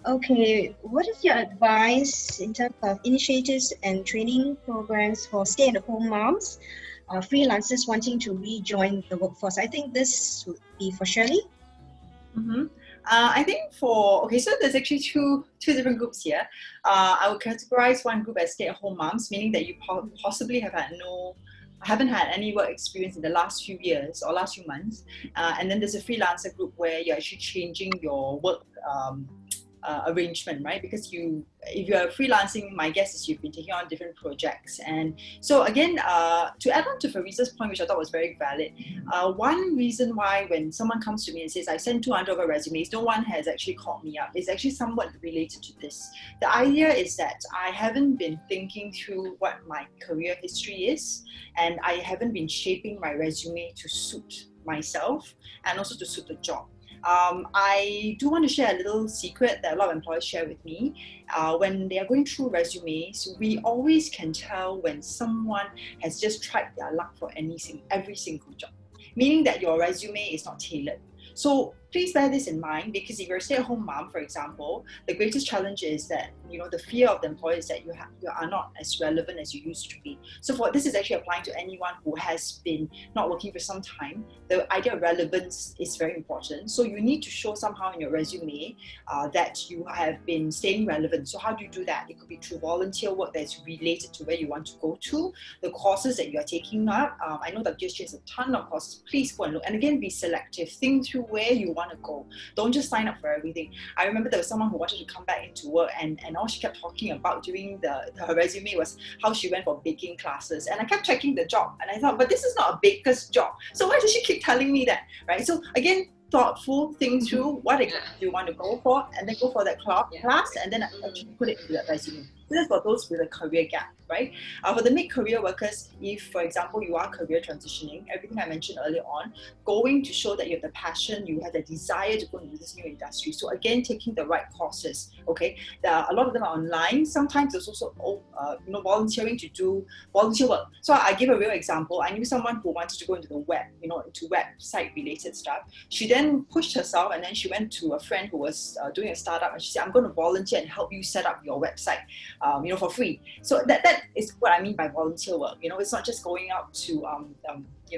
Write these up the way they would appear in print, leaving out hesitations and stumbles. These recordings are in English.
Okay, what is your advice in terms of initiatives and training programs for stay-at-home moms, freelancers wanting to rejoin the workforce? I think this would be for Shirley. Mm-hmm. I think so there's actually two different groups here. I would categorize one group as stay-at-home moms, meaning that you possibly haven't had any work experience in the last few years or last few months. And then there's a freelancer group where you're actually changing your work arrangement, right? Because if you are freelancing, my guess is you've been taking on different projects. And so again, to add on to Fariza's point, which I thought was very valid, one reason why when someone comes to me and says, I sent 200 over resumes, no one has actually called me up, is actually somewhat related to this. The idea is that I haven't been thinking through what my career history is, and I haven't been shaping my resume to suit myself and also to suit the job. I do want to share a little secret that a lot of employers share with me. When they are going through resumes, we always can tell when someone has just tried their luck for every single job, meaning that your resume is not tailored. So please bear this in mind, because if you're a stay-at-home mom, for example, the greatest challenge is that, the fear of the employer is that you are not as relevant as you used to be. So this is actually applying to anyone who has been not working for some time. The idea of relevance is very important. So you need to show somehow in your resume that you have been staying relevant. So how do you do that? It could be through volunteer work that's related to where you want to go to, the courses that you are taking up. I know that GSG has a ton of courses. Please go and look. And again, be selective. Think through where you want to go. Don't just sign up for everything. I remember there was someone who wanted to come back into work, and all she kept talking about during her resume was how she went for baking classes. And I kept checking the job, and I thought, but this is not a baker's job. So why does she keep telling me that, right? So again, thoughtful, think through what exactly you want to go for, and then go for that class, and then actually put it into that resume. This is for those with a career gap, right? For the mid-career workers, if, for example, you are career transitioning, everything I mentioned earlier on, going to show that you have the passion, you have the desire to go into this new industry. So again, taking the right courses, okay? A lot of them are online. Sometimes there's also, volunteering to do volunteer work. So I give a real example. I knew someone who wanted to go into the web, into website-related stuff. She then pushed herself, and then she went to a friend who was doing a startup, and she said, I'm going to volunteer and help you set up your website. For free. So that is what I mean by volunteer work. It's not just going out to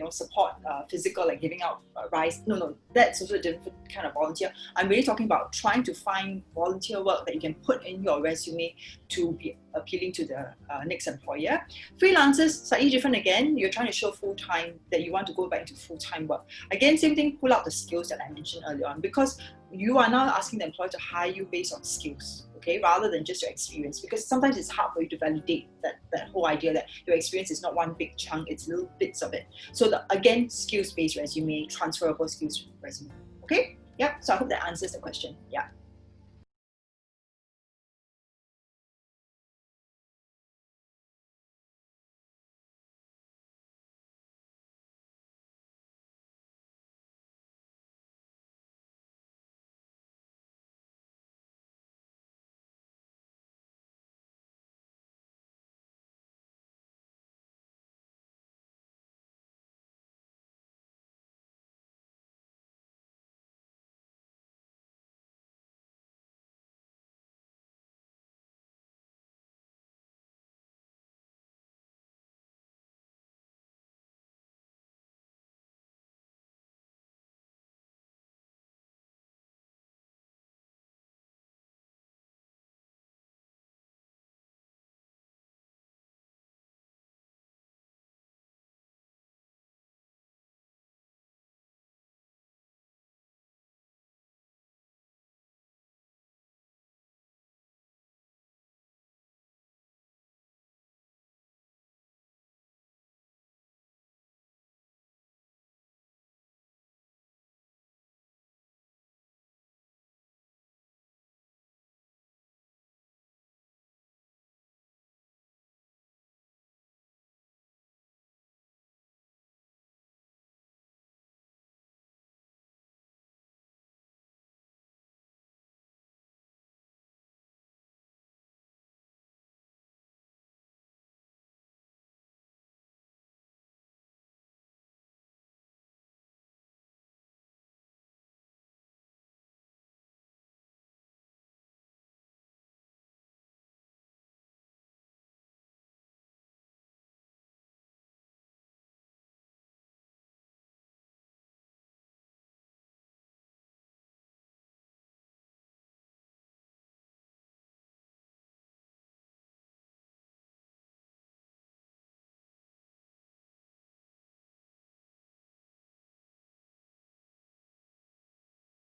support physical, like giving out rice. No, that's also a different kind of volunteer. I'm really talking about trying to find volunteer work that you can put in your resume to be appealing to the next employer. Freelancers, slightly different again. You're trying to show full-time that you want to go back into full-time work. Again, same thing, pull out the skills that I mentioned earlier on, because you are now asking the employer to hire you based on skills, okay, rather than just your experience, because sometimes it's hard for you to validate that whole idea that your experience is not one big chunk, it's little bits of it. So again, skills-based resume, transferable skills resume, okay? Yeah, so I hope that answers the question. Yeah.